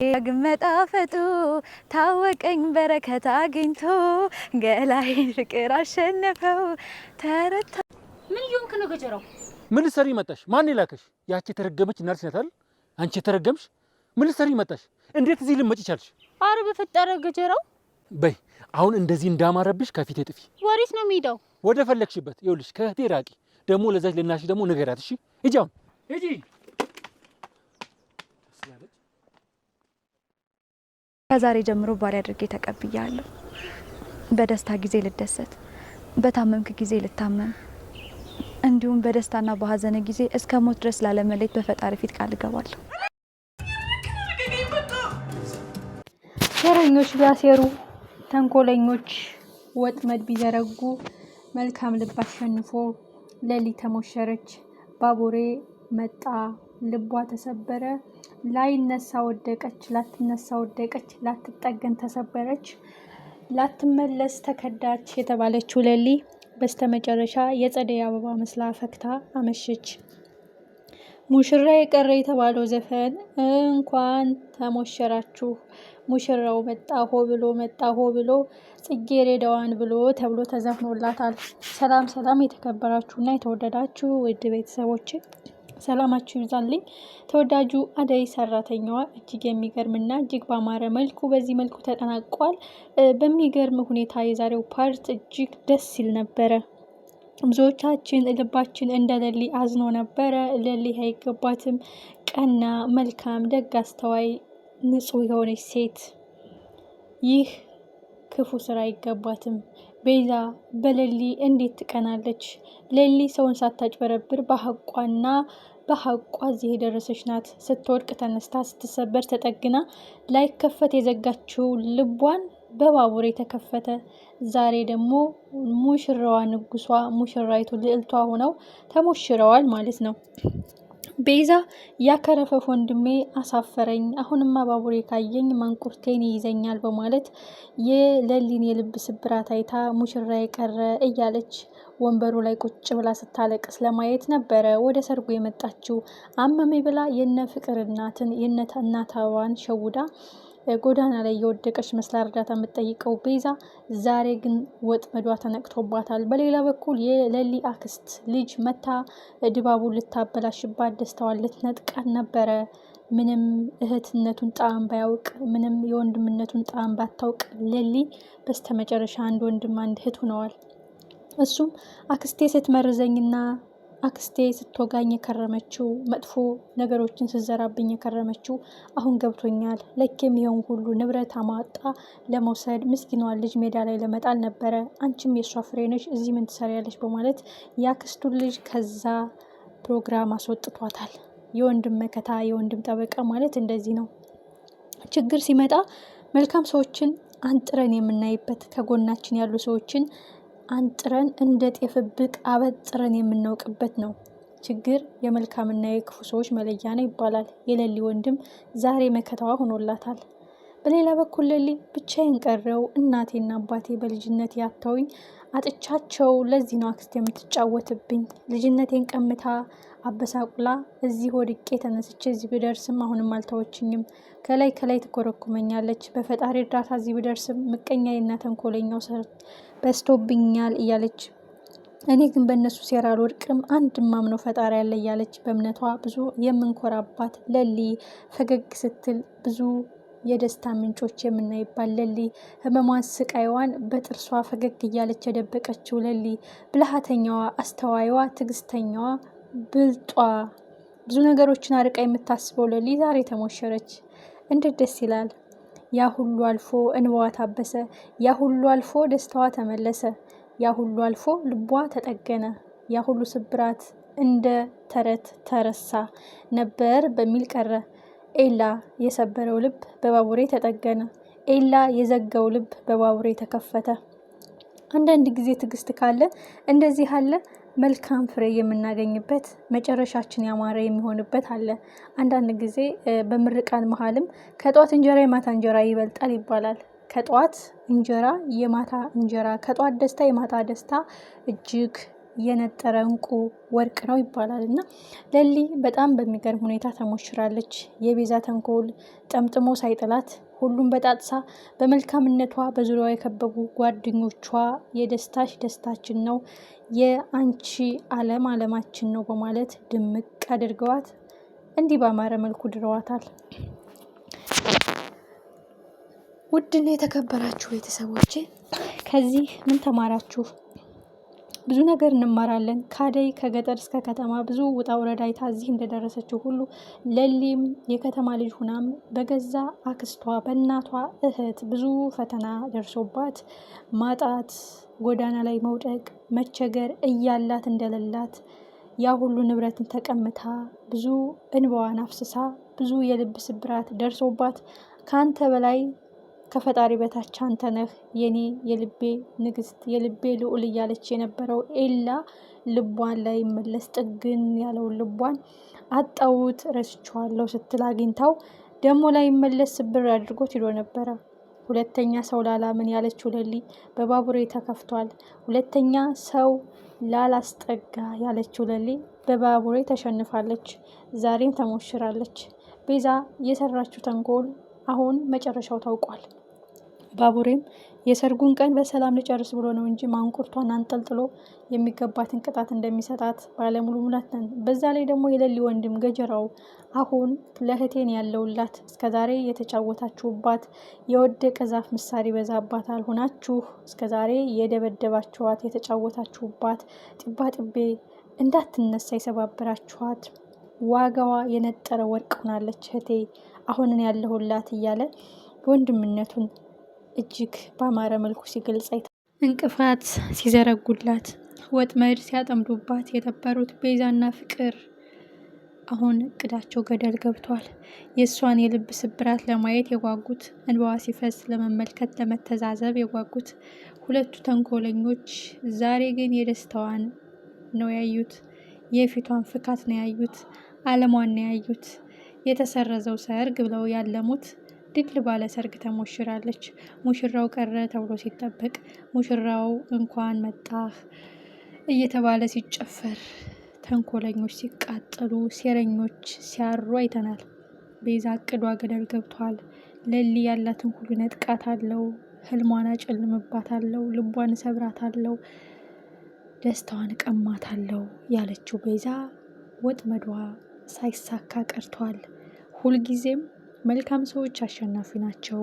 ግመጣፈጡ ታወቀኝ በረከት አግኝቶ ገላዬን ፍቅር አሸነፈው ተረታ። ምን ይሆንክ ነው ገጀራው? ምን ልትሰሪ መጣሽ? ማን ይላከሽ? ያቺ የተረገመች ነርስ ናት አይደል? አንቺ የተረገምሽ ምን ልትሰሪ መጣሽ? እንዴት እዚህ ልመጪ ቻልሽ? አረ በፈጠረ ገጀራው በይ አሁን እንደዚህ እንዳማረብሽ ከፊቴ ጥፊ። ወዴት ነው የሚሄደው? ወደ ፈለግሽበት። ይኸውልሽ ከእህቴ ራቂ። ደግሞ ለዛች ለናሽ ደግሞ ንገሪያት እሺ? ሂጂ አሁን ሂጂ። ከዛሬ ጀምሮ ባሪ አድርጌ ተቀብያለሁ። በደስታ ጊዜ ልደሰት፣ በታመምክ ጊዜ ልታመም፣ እንዲሁም በደስታና በሀዘን ጊዜ እስከ ሞት ድረስ ላለመለየት በፈጣሪ ፊት ቃል እገባለሁ። ሴረኞች ቢያሴሩ፣ ተንኮለኞች ወጥመድ ቢዘረጉ፣ መልካም ልብ አሸንፎ ለሊ ተሞሸረች። ባቡሬ መጣ ልቧ ተሰበረ። ላይነሳ ወደቀች፣ ላትነሳ ወደቀች፣ ላትጠገን ተሰበረች፣ ላትመለስ ተከዳች የተባለችው ለሊ በስተመጨረሻ የጸደይ አበባ መስላ ፈክታ አመሸች። ሙሽራ የቀረ የተባለው ዘፈን እንኳን ተሞሸራችሁ ሙሽራው መጣ ሆ ብሎ መጣ ሆ ብሎ ጽጌረዳዋን ብሎ ተብሎ ተዘፍኖላታል። ሰላም ሰላም የተከበራችሁና የተወደዳችሁ ውድ ቤተሰቦች ሰላማችሁ ይብዛልኝ። ተወዳጁ አደይ ሰራተኛዋ እጅግ የሚገርምና እጅግ ባማረ መልኩ በዚህ መልኩ ተጠናቋል። በሚገርም ሁኔታ የዛሬው ፓርት እጅግ ደስ ሲል ነበረ። ብዙዎቻችን ልባችን እንደ ለሊ አዝኖ ነበረ። ለሊ አይገባትም። ቀና፣ መልካም፣ ደግ፣ አስተዋይ፣ ንጹህ የሆነች ሴት ይህ ክፉ ስራ አይገባትም። ቤዛ በለሊ እንዴት ትቀናለች? ለሊ ሰውን ሳታጭበረብር በሐቋና በሐቋ እዚህ የደረሰች ናት። ስትወድቅ ተነስታ፣ ስትሰበር ተጠግና ላይከፈት የዘጋችው ልቧን በባቡር የተከፈተ። ዛሬ ደግሞ ሙሽራዋ ንጉሷ ሙሽራይቱ ልዕልቷ ሆነው ተሞሽረዋል ማለት ነው። ቤዛ ያከረፈፍ ወንድሜ አሳፈረኝ፣ አሁንማ ባቡሬ ካየኝ ማንቁርቴን ይይዘኛል በማለት የለሊን የልብ ስብራት አይታ ሙሽራ የቀረ እያለች ወንበሩ ላይ ቁጭ ብላ ስታለቅስ ለማየት ነበረ ወደ ሰርጉ የመጣችው። አመሜ ብላ የነ ፍቅር እናትን የነ እናታዋን ሸውዳ ጎዳና ላይ የወደቀች መስላ እርዳታ የምትጠይቀው ቤዛ ዛሬ ግን ወጥመዷ ተነቅቶባታል። በሌላ በኩል የለሊ አክስት ልጅ መታ ድባቡን ልታበላሽባት ደስታዋን ልትነጥቃት ነበረ። ምንም እህትነቱን ጣዕም ባያውቅ፣ ምንም የወንድምነቱን ጣዕም ባታውቅ ለሊ በስተመጨረሻ አንድ ወንድም አንድ እህት ሆነዋል። እሱም አክስቴ ስትመርዘኝና አክስቴ ስትወጋኝ የከረመችው መጥፎ ነገሮችን ስትዘራብኝ የከረመችው አሁን ገብቶኛል። ለኬም ይሄውን ሁሉ ንብረት አማጣ ለመውሰድ ምስኪኗን ልጅ ሜዳ ላይ ለመጣል ነበረ። አንቺም የሷ ፍሬ ነሽ፣ እዚህ ምን ትሰሪያለሽ? በማለት የአክስቱን ልጅ ከዛ ፕሮግራም አስወጥቷታል። የወንድም መከታ የወንድም ጠበቃ ማለት እንደዚህ ነው። ችግር ሲመጣ መልካም ሰዎችን አንጥረን የምናይበት፣ ከጎናችን ያሉ ሰዎችን አንጥረን እንደ ጤፍብቅ አበጥረን የምናውቅበት ነው። ችግር የመልካምና የክፉ ሰዎች መለያ ነው ይባላል። የለሊ ወንድም ዛሬ መከታዋ ሆኖላታል። በሌላ በኩል ለሊ ብቻዬን ቀረው፣ እናቴና አባቴ በልጅነት ያተውኝ አጥቻቸው፣ ለዚህ ነው አክስቴ የምትጫወትብኝ። ልጅነቴን ቀምታ አበሳቁላ እዚህ ወድቄ ተነስቼ እዚህ ብደርስም አሁንም አልተወችኝም። ከላይ ከላይ ትኮረኩመኛለች። በፈጣሪ እርዳታ እዚህ ብደርስም ምቀኛዬና ተንኮለኛው በስቶብኛል እያለች እኔ ግን በእነሱ ሴራ አልወድቅም፣ አንድ ማምነው ፈጣሪ ያለ እያለች በእምነቷ ብዙ የምንኮራባት ለሊ ፈገግ ስትል ብዙ የደስታ ምንጮች የምናይባት ለሊ ህመሟን ስቃይዋን በጥርሷ ፈገግ እያለች የደበቀችው ለሊ ብልሃተኛዋ፣ አስተዋይዋ፣ ትዕግስተኛዋ፣ ብልጧ ብዙ ነገሮችን አርቃ የምታስበው ለሊ ዛሬ ተሞሸረች። እንዴት ደስ ይላል! ያ ሁሉ አልፎ እንባዋ ታበሰ። ያ ሁሉ አልፎ ደስታዋ ተመለሰ። ያ ሁሉ አልፎ ልቧ ተጠገነ። ያ ሁሉ ስብራት እንደ ተረት ተረሳ ነበር በሚል ቀረ። ኤላ የሰበረው ልብ በባቡሬ ተጠገነ። ኤላ የዘጋው ልብ በባቡሬ ተከፈተ። አንዳንድ ጊዜ ትዕግስት ካለ እንደዚህ አለ መልካም ፍሬ የምናገኝበት መጨረሻችን ያማረ የሚሆንበት አለ። አንዳንድ ጊዜ በምርቃን መሀልም ከጧት እንጀራ የማታ እንጀራ ይበልጣል ይባላል። ከጧት እንጀራ የማታ እንጀራ፣ ከጧት ደስታ የማታ ደስታ እጅግ የነጠረ እንቁ ወርቅ ነው ይባላል። እና ለሊ በጣም በሚገርም ሁኔታ ተሞሽራለች። የቤዛ ተንኮል ጠምጥሞ ሳይጥላት ሁሉም በጣጥሳ በመልካምነቷ በዙሪያዋ የከበቡ ጓደኞቿ የደስታሽ ደስታችን ነው፣ የአንቺ ዓለም ዓለማችን ነው በማለት ድምቅ አድርገዋት እንዲህ ባማረ መልኩ ድረዋታል። ውድና የተከበራችሁ ቤተሰቦቼ ከዚህ ምን ተማራችሁ? ብዙ ነገር እንማራለን። ከአደይ ከገጠር እስከ ከተማ ብዙ ውጣ ውረድ አይታ እዚህ እንደደረሰችው ሁሉ ለሊም የከተማ ልጅ ሁናም በገዛ አክስቷ በእናቷ እህት ብዙ ፈተና ደርሶባት ማጣት፣ ጎዳና ላይ መውደቅ፣ መቸገር እያላት እንደሌላት ያ ሁሉ ንብረትን ተቀምታ ብዙ እንባዋን አፍስሳ ብዙ የልብ ስብራት ደርሶባት ከአንተ በላይ ከፈጣሪ በታች አንተ ነህ የኔ የልቤ ንግስት የልቤ ልዑል እያለች የነበረው ኤላ ልቧን ላይ መለስ ጥግን ያለውን ልቧን አጣውት ረስቼዋለሁ ስትል አግኝታው ደግሞ ላይ መለስ ስብር አድርጎት ሄዶ ነበረ። ሁለተኛ ሰው ላላምን ያለችው ለሊ በባቡሬ ተከፍቷል። ሁለተኛ ሰው ላላስጠጋ ያለችው ለሊ በባቡሬ ተሸንፋለች። ዛሬም ተሞሽራለች። ቤዛ የሰራችው ተንኮል አሁን መጨረሻው ታውቋል። ባቡሬም የሰርጉን ቀን በሰላም ልጨርስ ብሎ ነው እንጂ ማንቁርቷን አንጠልጥሎ የሚገባትን ቅጣት እንደሚሰጣት ባለሙሉ ሙላት ነን። በዛ ላይ ደግሞ የለሊ ወንድም ገጀራው አሁን ለእህቴን ያለውላት እስከዛሬ የተጫወታችሁባት የወደቀ ዛፍ ምሳር ይበዛባታል ሆናችሁ እስከዛሬ የደበደባችኋት የተጫወታችሁባት ጢባጢቤ እንዳትነሳ የሰባበራችኋት ዋጋዋ የነጠረ ወርቅ ሆናለች እህቴ አሁንን ያለሁላት እያለ ወንድምነቱን እጅግ ባማረ መልኩ ሲገልጽ እንቅፋት ሲዘረጉላት ወጥመድ ሲያጠምዱባት የነበሩት ቤዛና ፍቅር አሁን እቅዳቸው ገደል ገብቷል። የእሷን የልብ ስብራት ለማየት የጓጉት እንባዋ ሲፈስ ለመመልከት ለመተዛዘብ የጓጉት ሁለቱ ተንኮለኞች ዛሬ ግን የደስታዋን ነው ያዩት። የፊቷን ፍካት ነው ያዩት። አለሟን ነው ያዩት። የተሰረዘው ሰርግ ብለው ያለሙት ድል ባለ ሰርግ ተሞሽራለች። ሙሽራው ቀረ ተብሎ ሲጠበቅ ሙሽራው እንኳን መጣህ እየተባለ ሲጨፈር ተንኮለኞች ሲቃጠሉ ሴረኞች ሲያሩ አይተናል። ቤዛ እቅዷ ገደል ገብቷል። ለሊ ያላትን ሁሉ ነጥቃት አለው። ህልሟን አጨልምባት አለው። ልቧን ሰብራት አለው። ደስታዋን ቀማት አለው ያለችው ቤዛ ወጥመዷ ሳይሳካ ቀርቷል። ሁልጊዜም መልካም ሰዎች አሸናፊ ናቸው።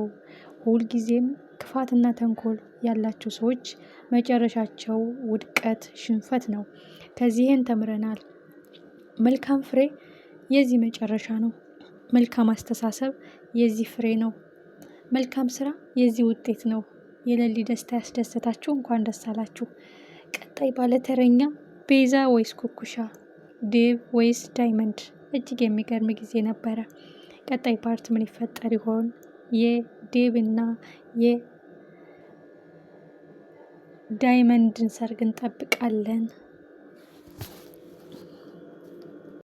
ሁልጊዜም ክፋትና ተንኮል ያላቸው ሰዎች መጨረሻቸው ውድቀት፣ ሽንፈት ነው። ከዚህን ተምረናል። መልካም ፍሬ የዚህ መጨረሻ ነው። መልካም አስተሳሰብ የዚህ ፍሬ ነው። መልካም ስራ የዚህ ውጤት ነው። የለሊ ደስታ ያስደሰታችሁ እንኳን ደስ አላችሁ። ቀጣይ ባለተረኛ ቤዛ ወይስ ኩኩሻ፣ ዴቭ ወይስ ዳይመንድ? እጅግ የሚገርም ጊዜ ነበረ። ቀጣይ ፓርት ምን ይፈጠር ይሆን? የዴቭ እና የዳይመንድን ሰርግ እንጠብቃለን።